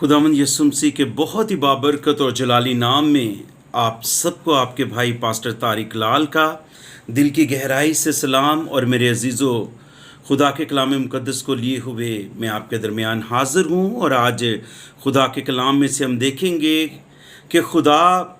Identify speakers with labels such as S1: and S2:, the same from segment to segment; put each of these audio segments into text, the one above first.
S1: खुदावंद यीशु मसीह के बहुत ही बाबरकत और जलाली नाम में आप सबको आपके भाई पास्टर तारिक लाल का दिल की गहराई से सलाम। और मेरे अजीज़ों, खुदा के कलाम मुक़द्दस को लिए हुए मैं आपके दरमियान हाज़िर हूँ। और आज खुदा के कलाम में से हम देखेंगे कि खुदा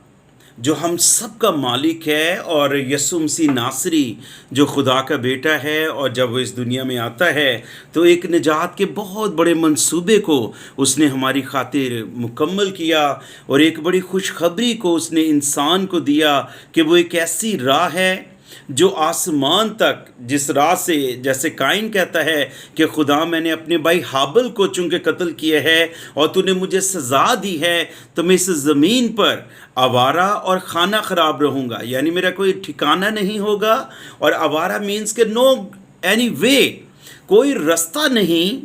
S1: जो हम सब का मालिक है और यीशु मसीह नासरी जो खुदा का बेटा है, और जब वो इस दुनिया में आता है तो एक निजात के बहुत बड़े मंसूबे को उसने हमारी खातिर मुकम्मल किया और एक बड़ी खुशखबरी को उसने इंसान को दिया कि वो एक ऐसी राह है जो आसमान तक, जिस राह से जैसे काइन कहता है कि खुदा मैंने अपने भाई हाबिल को चूँकि कत्ल किया है और तूने मुझे सज़ा दी है तो मैं इस ज़मीन पर आवारा और खाना ख़राब रहूँगा, यानी मेरा कोई ठिकाना नहीं होगा। और आवारा मीन्स के नो एनी वे, कोई रास्ता नहीं,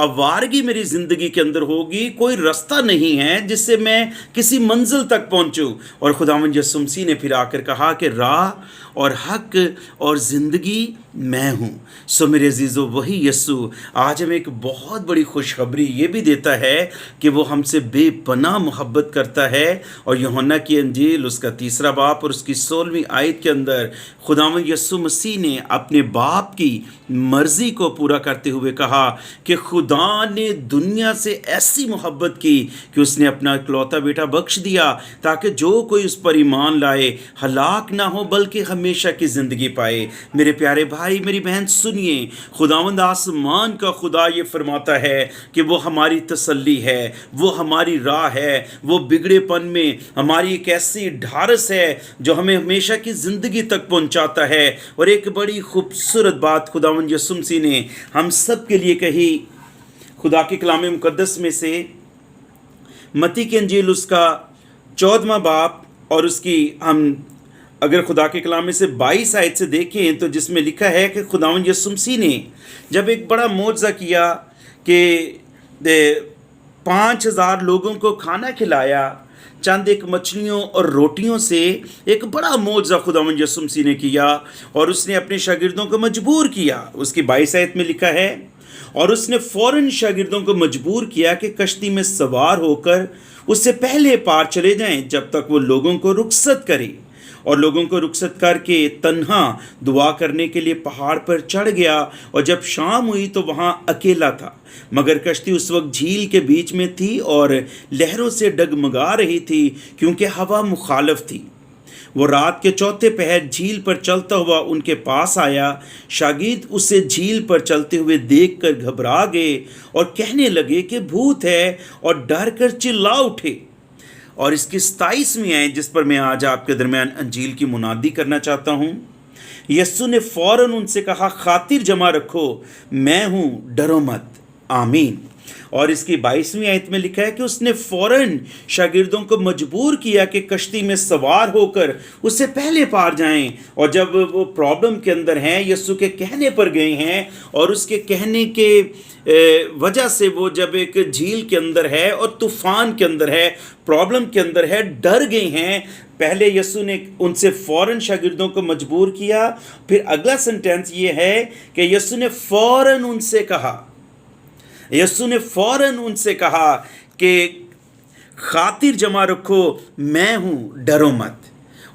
S1: आवारगी मेरी ज़िंदगी के अंदर होगी, कोई रास्ता नहीं है जिससे मैं किसी मंजिल तक पहुंचूं। और खुदावंद यीशु मसीह ने फिर आकर कहा कि राह और हक और ज़िंदगी मैं हूँ। सो मेरे अजीज़ों, वही यीशु आज हमें एक बहुत बड़ी खुशखबरी ये भी देता है कि वो हमसे बेपनाह मोहब्बत करता है। और यूहन्ना की अंजील उसका 3 बाब और उसकी 16वीं आयत के अंदर खुदावंद यीशु मसीह ने अपने बाप की मर्ज़ी को पूरा करते हुए कहा कि खुदा ने दुनिया से ऐसी मोहब्बत की कि उसने अपना इकलौता बेटा बख्श दिया ताकि जो कोई उस पर ईमान लाए हलाक ना हो बल्कि हमेशा की ज़िंदगी पाए। मेरे प्यारे भाई मेरी बहन सुनिए, खुदावंद आसमान का खुदा ये फरमाता है कि वो हमारी तसल्ली है, वो हमारी राह है, वो बिगड़ेपन में हमारी एक ऐसी ढारस है जो हमें हमेशा की ज़िंदगी तक पहुंचाता है। और एक बड़ी खूबसूरत बात खुदावंद यीशु मसीह ने हम सब के लिए कही खुदा के कलाम मुक़द्दस में से, मत्ती की अंजील उसका 14वां बाब और उसकी हम अगर खुदा के कलाम में से 22 आयत से देखें तो जिसमें लिखा है कि खुदावंद यीशु मसीह ने जब एक बड़ा मौजज़ा किया कि 5000 लोगों को खाना खिलाया चंद एक मछलियों और रोटियों से, एक बड़ा मौजज़ा खुदावंद यीशु मसीह ने किया और उसने अपने शागिर्दों को मजबूर किया। उसकी 22 आयत में लिखा है, और उसने फ़ौरन शागिर्दों को मजबूर किया कि कश्ती में सवार होकर उससे पहले पार चले जाएं जब तक वो लोगों को रुखसत करे। और लोगों को रुखसत करके तन्हा दुआ करने के लिए पहाड़ पर चढ़ गया। और जब शाम हुई तो वहाँ अकेला था, मगर कश्ती उस वक्त झील के बीच में थी और लहरों से डगमगा रही थी क्योंकि हवा मुखालफ थी। वो रात के चौथे पहर झील पर चलता हुआ उनके पास आया। शागिर्द उसे झील पर चलते हुए देखकर घबरा गए और कहने लगे कि भूत है, और डर कर चिल्ला उठे। और इसकी 27वीं आयत जिस पर मैं आज आपके दरमियान अंजील की मुनादी करना चाहता हूँ, यीशु ने फ़ौरन उनसे कहा, खातिर जमा रखो, मैं हूँ, डरो मत। आमीन। और इसकी 22वीं आयत में लिखा है कि उसने फ़ौरन शागिर्दों को मजबूर किया कि कश्ती में सवार होकर उससे पहले पार जाएं। और जब वो प्रॉब्लम के अंदर हैं, यीशु के कहने पर गए हैं और उसके कहने के वजह से वो जब एक झील के अंदर है और तूफ़ान के अंदर है, प्रॉब्लम के अंदर है, डर गए हैं, पहले यीशु ने उनसे फ़ौरन शागिर्दों को मजबूर किया। फिर अगला सेंटेंस ये है कि यीशु ने फ़ौरन उनसे कहा कि खातिर जमा रखो, मैं हूँ, डरो मत।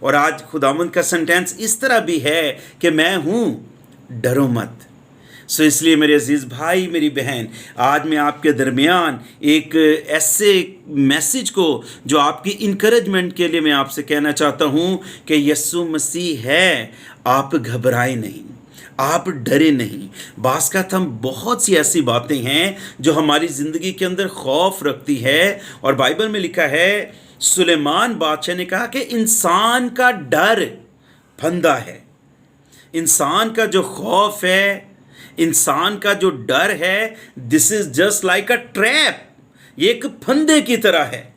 S1: और आज खुदावंद का सेंटेंस इस तरह भी है कि मैं हूँ, डरो मत। सो इसलिए मेरे अजीज़ भाई मेरी बहन, आज मैं आपके दरमियान एक ऐसे मैसेज को जो आपकी इनकरेजमेंट के लिए मैं आपसे कहना चाहता हूँ कि यीशु मसीह है, आप घबराए नहीं, आप डरे नहीं। बास का हम बहुत सी ऐसी बातें हैं जो हमारी ज़िंदगी के अंदर खौफ रखती है। और बाइबल में लिखा है, सुलेमान बादशाह ने कहा कि इंसान का डर फंदा है, इंसान का जो खौफ है, इंसान का जो डर है, this is just like a trap, ये एक फंदे की तरह है।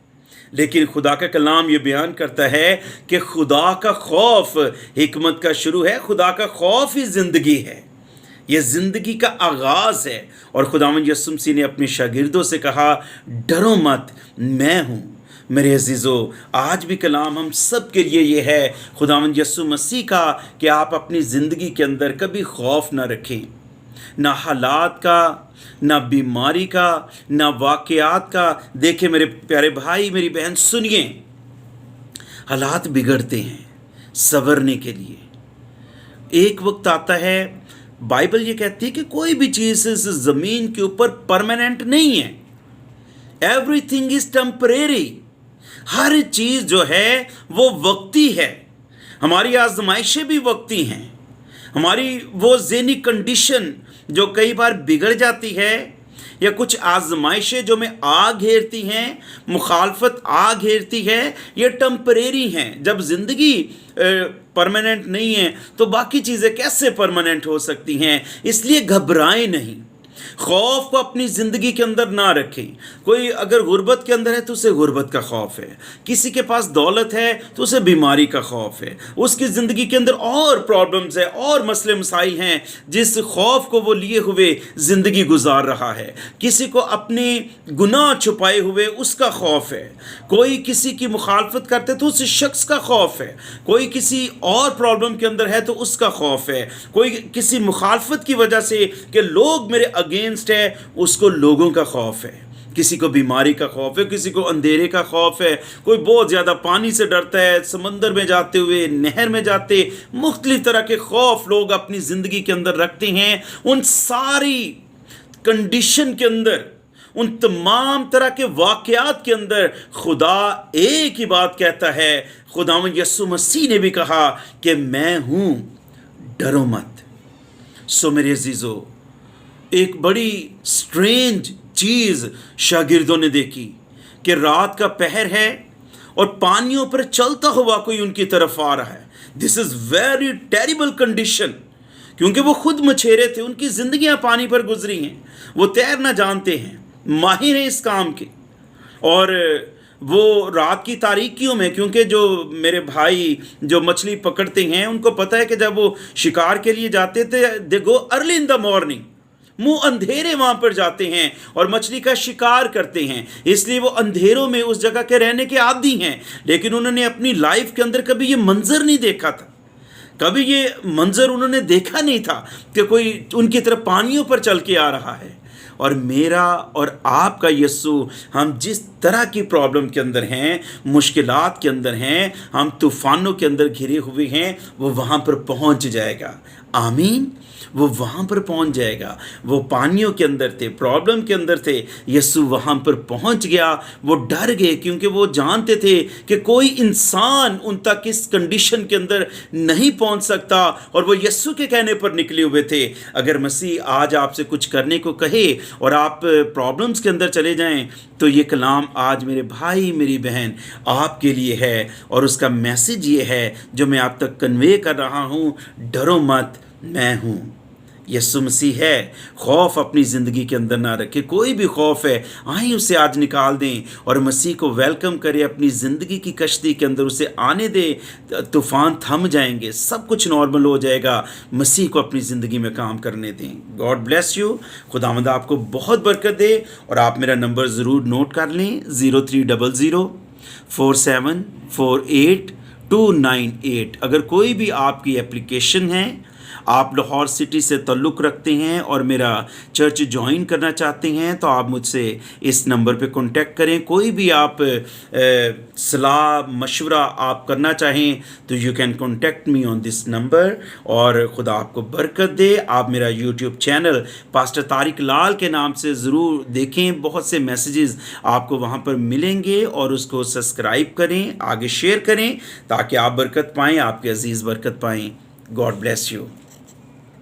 S1: लेकिन खुदा का कलाम ये बयान करता है कि खुदा का खौफ हिकमत का शुरू है, खुदा का खौफ ही ज़िंदगी है, ये ज़िंदगी का आगाज़ है। और खुदावंद यीशु मसीह ने अपने शागिर्दों से कहा, डरो मत, मैं हूँ। मेरे अजीज़ों, आज भी कलाम हम सब के लिए ये है खुदावंद यीशु मसीह का कि आप अपनी ज़िंदगी के अंदर कभी खौफ ना रखें। ना हालात का, ना बीमारी का, ना वाक़यात का। देखिए मेरे प्यारे भाई मेरी बहन सुनिए, हालात बिगड़ते हैं संवरने के लिए। एक वक्त आता है, बाइबल ये कहती है कि कोई भी चीज़ इस ज़मीन के ऊपर परमानेंट नहीं है। Everything is temporary. हर चीज़ जो है वो वक्ती है। हमारी आजमाइशें भी वक्ती हैं। हमारी वो ज़हनी कंडीशन जो कई बार बिगड़ जाती है, या कुछ आजमाइशें जो में आ घेरती हैं, मुखालफत आ घेरती है, ये टेम्परेरी हैं। जब ज़िंदगी परमानेंट नहीं है तो बाकी चीज़ें कैसे परमानेंट हो सकती हैं? इसलिए घबराएं नहीं, खौफ को अपनी ज़िंदगी के अंदर ना रखें। कोई अगर गुर्बत के अंदर है तो उसे गुर्बत का खौफ है, किसी के पास दौलत है तो उसे बीमारी का खौफ है, उसकी ज़िंदगी के अंदर और प्रॉब्लम्स है और मसले मसाइल हैं जिस खौफ को वो लिए हुए ज़िंदगी गुजार रहा है। किसी को अपने गुनाह छुपाए हुए उसका खौफ है, कोई किसी की मुखालफत करते तो उस शख्स का खौफ है, कोई किसी और प्रॉब्लम के अंदर है तो उसका खौफ है, कोई किसी मुखालफत की वजह से कि लोग मेरे अगेंस्ट है उसको लोगों का खौफ है, किसी को बीमारी का खौफ है, किसी को अंधेरे का खौफ है, कोई बहुत ज़्यादा पानी से डरता है, समंदर में जाते हुए, नहर में जाते, मुख्तलिफ तरह के खौफ लोग अपनी ज़िंदगी के अंदर रखते हैं। उन सारी कंडीशन के अंदर, उन तमाम तरह के वाक़यात के अंदर खुदा एक ही बात कहता है। खुदावंद यीशु मसीह ने भी कहा कि मैं हूँ, डरो मत। सो मेरे अजीज़ों, एक बड़ी स्ट्रेंज चीज़ शागिर्दों ने देखी कि रात का पहर है और पानियों पर चलता हुआ कोई उनकी तरफ आ रहा है। This is very terrible condition, क्योंकि वो खुद मछेरे थे, उनकी ज़िंदगियां पानी पर गुजरी हैं, वो तैरना जानते हैं, माहिर हैं इस काम के। और वो रात की तारीकियों में, क्योंकि जो मेरे भाई जो मछली पकड़ते हैं उनको पता है कि जब वो शिकार के लिए जाते थे, they go early in the morning, मुंह अंधेरे वहाँ पर जाते हैं और मछली का शिकार करते हैं। इसलिए वो अंधेरों में उस जगह के रहने के आदी हैं। लेकिन उन्होंने अपनी लाइफ के अंदर कभी ये मंजर नहीं देखा था, कभी ये मंजर उन्होंने देखा नहीं था कि कोई उनकी तरफ पानियों पर चल के आ रहा है। और मेरा और आपका यीशु, हम जिस तरह की प्रॉब्लम के अंदर हैं, मुश्किलात के अंदर हैं, हम तूफ़ानों के अंदर घिरे हुए हैं, वो वहाँ पर पहुँच जाएगा। आमीन। वो वहाँ पर पहुँच जाएगा। वो पानियों के अंदर थे, प्रॉब्लम के अंदर थे, यीशु वहाँ पर पहुँच गया। वो डर गए क्योंकि वो जानते थे कि कोई इंसान उन तक इस कंडीशन के अंदर नहीं पहुँच सकता, और वो यीशु के कहने पर निकले हुए थे। अगर मसीह आज आपसे कुछ करने को कहे और आप प्रॉब्लम्स के अंदर चले जाएं, तो ये कलाम आज मेरे भाई मेरी बहन आपके लिए है, और उसका मैसेज ये है जो मैं आप तक कन्वे कर रहा हूँ, डरो मत, मैं हूँ। यीशु मसीह है। खौफ अपनी ज़िंदगी के अंदर ना रखे, कोई भी खौफ है आए उसे आज निकाल दें और मसीह को वेलकम करें अपनी ज़िंदगी की कश्ती के अंदर, उसे आने दें। तूफ़ान थम जाएंगे, सब कुछ नॉर्मल हो जाएगा। मसीह को अपनी ज़िंदगी में काम करने दें। God bless you. खुदावंद आपको बहुत बरकत दे। और आप मेरा नंबर ज़रूर नोट कर लें, 0300 4748 298। अगर कोई भी आपकी एप्लीकेशन है, आप लाहौर सिटी से ताल्लुक़ रखते हैं और मेरा चर्च ज्वाइन करना चाहते हैं, तो आप मुझसे इस नंबर पे कांटेक्ट करें। कोई भी आप सलाह मशवरा आप करना चाहें तो you can contact me on this number. और खुदा आपको बरकत दे। आप मेरा यूट्यूब चैनल पास्टर तारिक लाल के नाम से ज़रूर देखें, बहुत से मैसेजेस आपको वहाँ पर मिलेंगे, और उसको सब्सक्राइब करें, आगे शेयर करें ताकि आप बरकत पाएँ, आपके अजीज़ बरकत पाएँ। God bless you.